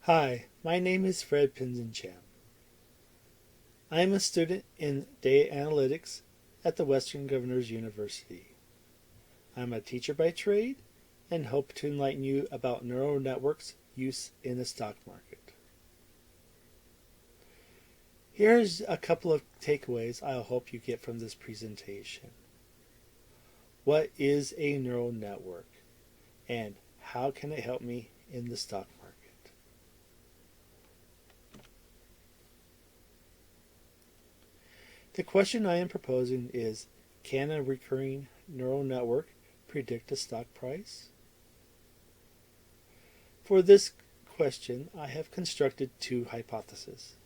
Hi, my name is Fred Pinsencham. I am a student in data analytics at the Western Governors University. I'm a teacher by trade and hope to enlighten you about neural networks use in the stock market. Here's a couple of takeaways I'll hope you get from this presentation. What is a neural network and how can it help me in the stock market? The question I am proposing is, can a recurring neural network predict a stock price? For this question, I have constructed two hypotheses.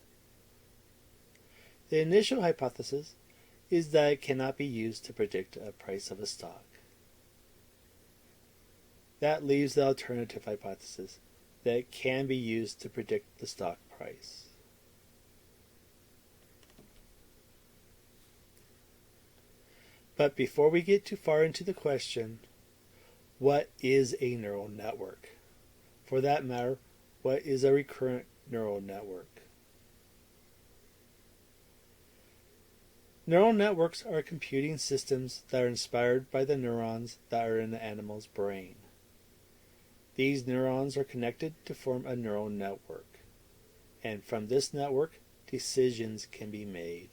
The initial hypothesis is that it cannot be used to predict a price of a stock. That leaves the alternative hypothesis that it can be used to predict the stock price. But before we get too far into the question, what is a neural network? For that matter, what is a recurrent neural network? Neural networks are computing systems that are inspired by the neurons that are in the animal's brain. These neurons are connected to form a neural network, and from this network, decisions can be made.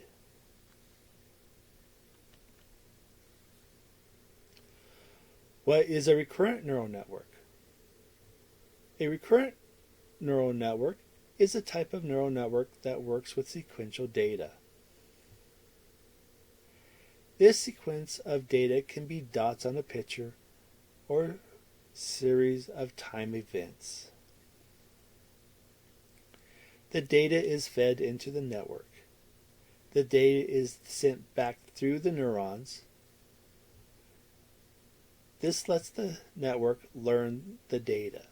What is a recurrent neural network? A recurrent neural network is a type of neural network that works with sequential data. This sequence of data can be dots on a picture or series of time events. The data is fed into the network. The data is sent back through the neurons. This lets the network learn the data.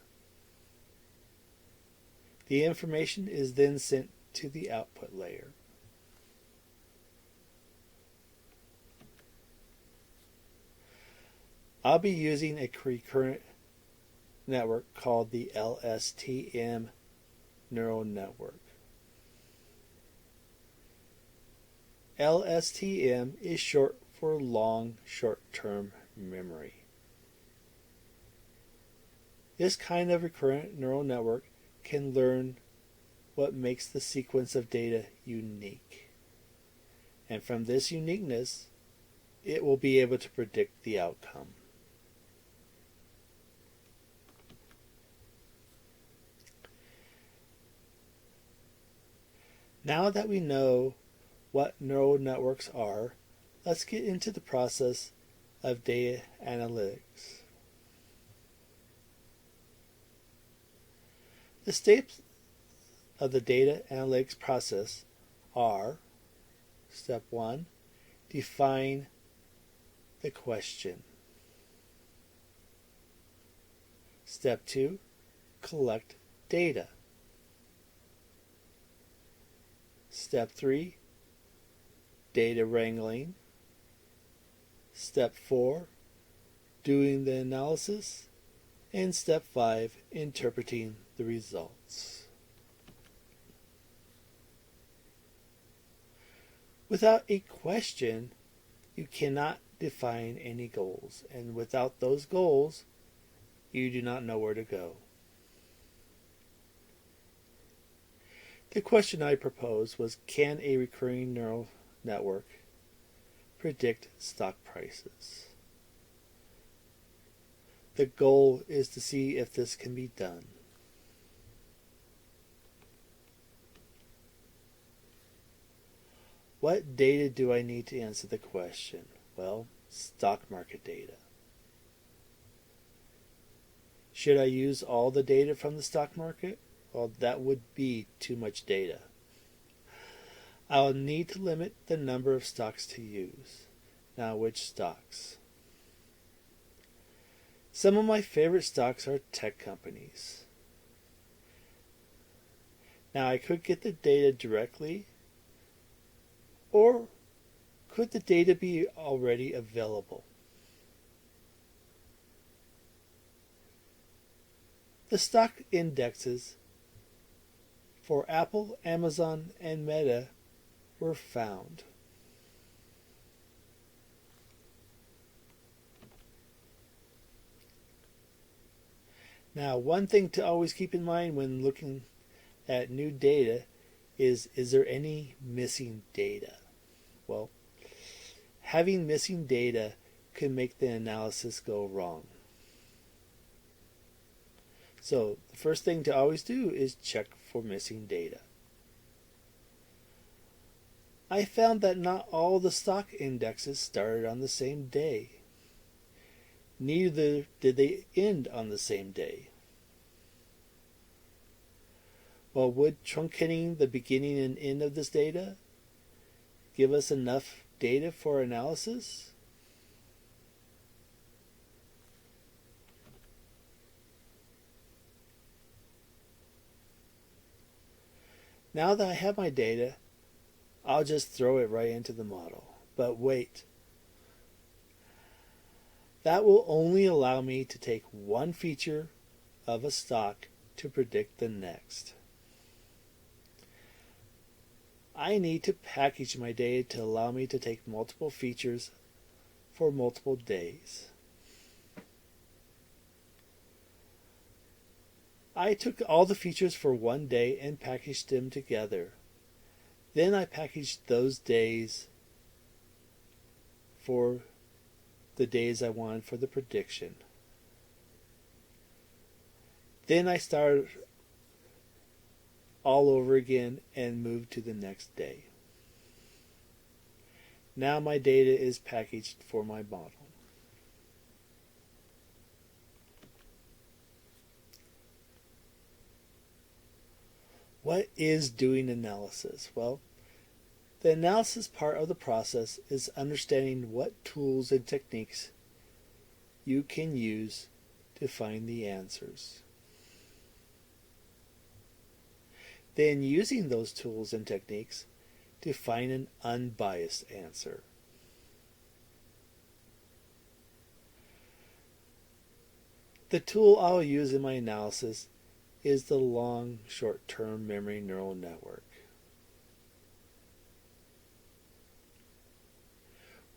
The information is then sent to the output layer. I'll be using a recurrent network called the LSTM neural network. LSTM is short for long short-term memory. This kind of recurrent neural network can learn what makes the sequence of data unique. And from this uniqueness, it will be able to predict the outcome. Now that we know what neural networks are, let's get into the process of data analytics. The steps of the data analytics process are: Step 1, define the question. Step 2, collect data. Step 3, data wrangling. Step 4, doing the analysis. And Step 5, interpreting the results. Without a question, you cannot define any goals, and without those goals, you do not know where to go. The question I proposed was, can a recurring neural network predict stock prices? The goal is to see if this can be done. What data do I need to answer the question? Well, stock market data. Should I use all the data from the stock market? Well, that would be too much data. I'll need to limit the number of stocks to use. Now, which stocks? Some of my favorite stocks are tech companies. Now, I could get the data directly, or could the data be already available? The stock indexes for Apple, Amazon, and Meta were found. Now, one thing to always keep in mind when looking at new data is there any missing data? Well, having missing data could make the analysis go wrong. So, the first thing to always do is check for missing data. I found that not all the stock indexes started on the same day. Neither did they end on the same day. Well, would truncating the beginning and end of this data give us enough data for analysis? Now that I have my data, I'll just throw it right into the model. But wait. That will only allow me to take one feature of a stock to predict the next. I need to package my data to allow me to take multiple features for multiple days. I took all the features for one day and packaged them together. Then I packaged those days for the days I wanted for the prediction. Then I started all over again and moved to the next day. Now my data is packaged for my model. What is doing analysis? Well, the analysis part of the process is understanding what tools and techniques you can use to find the answers. Then using those tools and techniques to find an unbiased answer. The tool I'll use in my analysis is the long short-term memory neural network.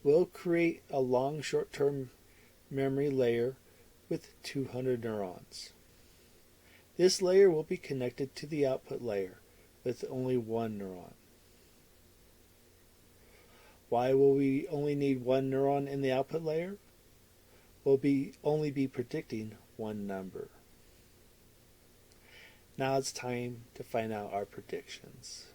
We'll create a long short-term memory layer with 200 neurons. This layer will be connected to the output layer with only one neuron. Why will we only need one neuron in the output layer? We'll only be predicting one number. Now it's time to find out our predictions.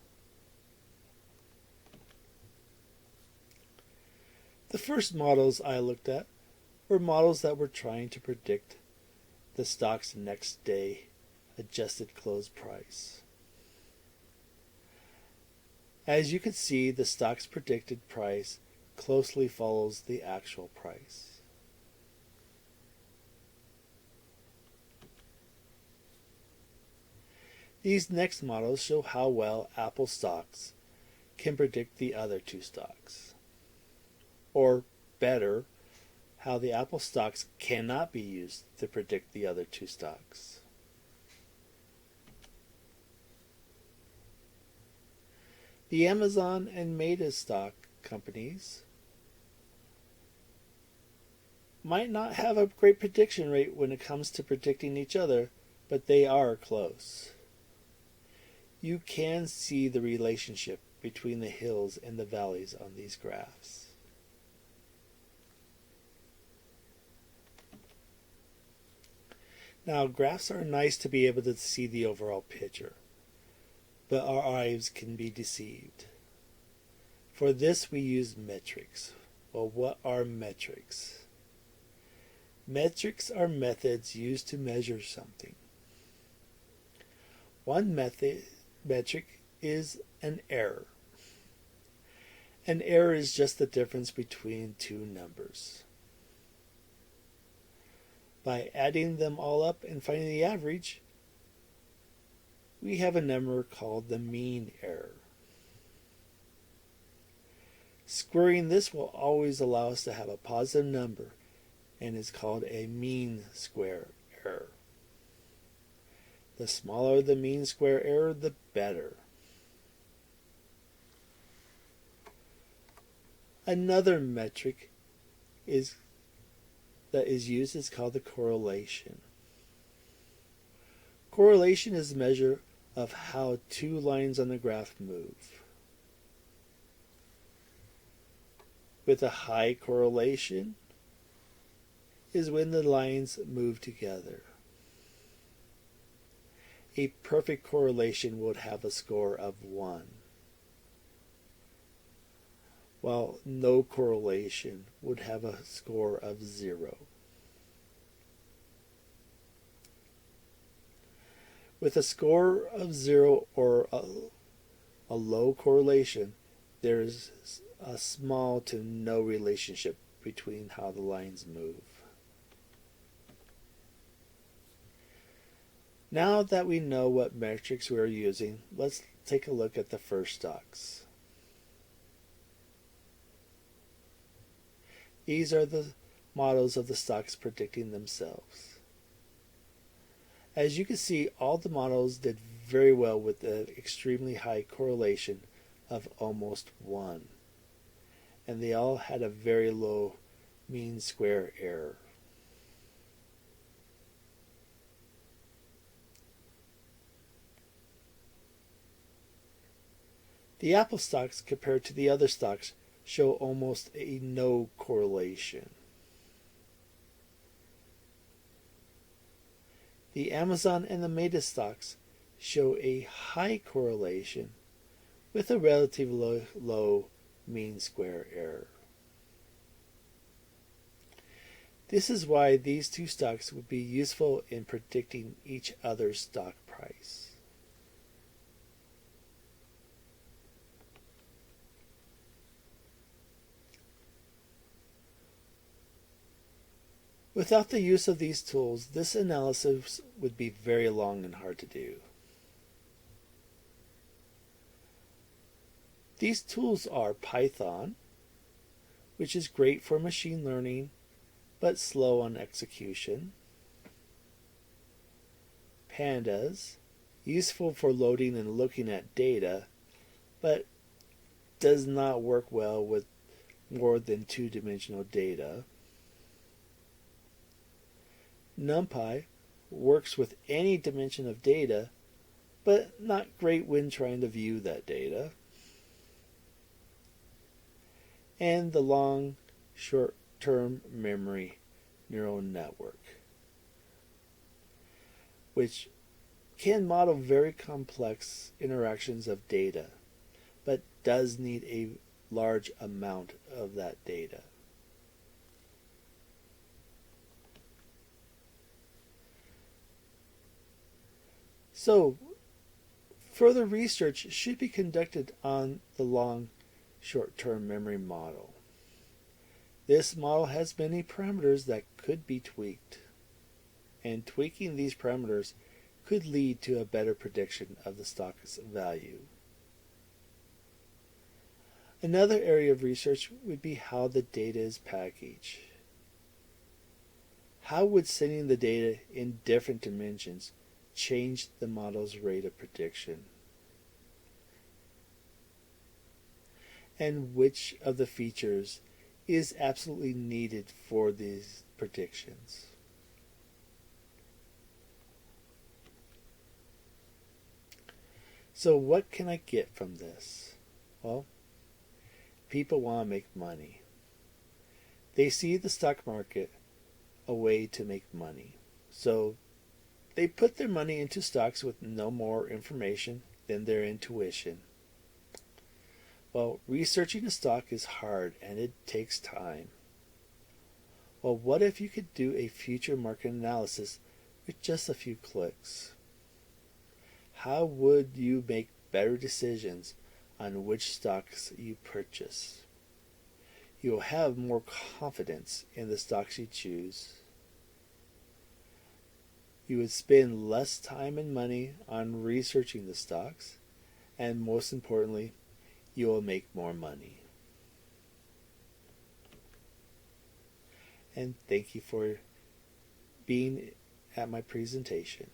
The first models I looked at were models that were trying to predict the stock's next day adjusted close price. As you can see, the stock's predicted price closely follows the actual price. These next models show how well Apple stocks can predict the other two stocks. Or better, how the Apple stocks cannot be used to predict the other two stocks. The Amazon and Meta stock companies might not have a great prediction rate when it comes to predicting each other, but they are close. You can see the relationship between the hills and the valleys on these graphs. Now, graphs are nice to be able to see the overall picture, but our eyes can be deceived. For this, we use metrics. Well, what are metrics? Metrics are methods used to measure something. One metric is an error. An error is just the difference between two numbers. By adding them all up and finding the average, we have a number called the mean error. Squaring this will always allow us to have a positive number and is called a mean square error. The smaller the mean square error, the better. Another metric that is used is called the correlation. Correlation is a measure of how two lines on the graph move. With a high correlation is when the lines move together. A perfect correlation would have a score of 1, while no correlation would have a score of 0. With a score of 0 or a low correlation, there is a small to no relationship between how the lines move. Now that we know what metrics we are using, let's take a look at the first stocks. These are the models of the stocks predicting themselves. As you can see, all the models did very well with an extremely high correlation of almost 1. And they all had a very low mean square error. The Apple stocks compared to the other stocks show almost a no correlation. The Amazon and the Meta stocks show a high correlation with a relatively low mean square error. This is why these two stocks would be useful in predicting each other's stock price. Without the use of these tools, this analysis would be very long and hard to do. These tools are Python, which is great for machine learning, but slow on execution. Pandas, useful for loading and looking at data, but does not work well with more than two-dimensional data. NumPy works with any dimension of data, but not great when trying to view that data. And the long short-term memory neural network, which can model very complex interactions of data, but does need a large amount of that data. So, further research should be conducted on the long short-term memory model. This model has many parameters that could be tweaked, and tweaking these parameters could lead to a better prediction of the stock's value. Another area of research would be how the data is packaged. How would sending the data in different dimensions change the model's rate of prediction? And which of the features is absolutely needed for these predictions? So what can I get from this? Well, people want to make money. They see the stock market a way to make money. So they put their money into stocks with no more information than their intuition. Well, researching a stock is hard and it takes time. Well, what if you could do a future market analysis with just a few clicks? How would you make better decisions on which stocks you purchase? You will have more confidence in the stocks you choose. You would spend less time and money on researching the stocks, and most importantly, you will make more money. And thank you for being at my presentation.